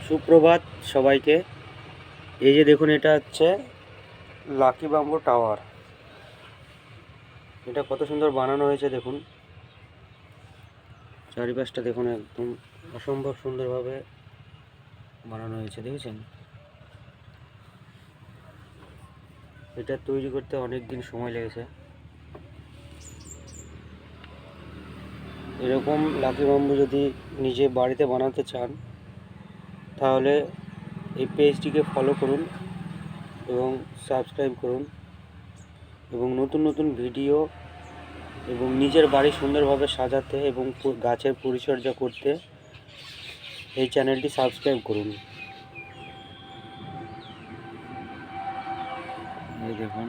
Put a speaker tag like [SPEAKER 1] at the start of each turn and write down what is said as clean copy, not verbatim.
[SPEAKER 1] সুপ্রভাত সবাইকে। এই যে দেখুন, এটা হচ্ছে লাকি বাম্বু টাওয়ার। এটা কত সুন্দর বানানো হয়েছে দেখুন, চারিপাশটা দেখুন, একদম অসম্ভব সুন্দরভাবে বানানো হয়েছে, দেখেছেন? এটা তৈরি করতে অনেক দিন সময় লেগেছে। এরকম লাকি বাম্বু যদি নিজে বাড়িতে বানাতে চান তাহলে এই পেজটিকে ফলো করুন এবং সাবস্ক্রাইব করুন, এবং নতুন নতুন ভিডিও এবং নিজের বাড়ি সুন্দরভাবে সাজাতে এবং গাছের পরিচর্যা করতে এই চ্যানেলটি সাবস্ক্রাইব করুন। এই দেখুন।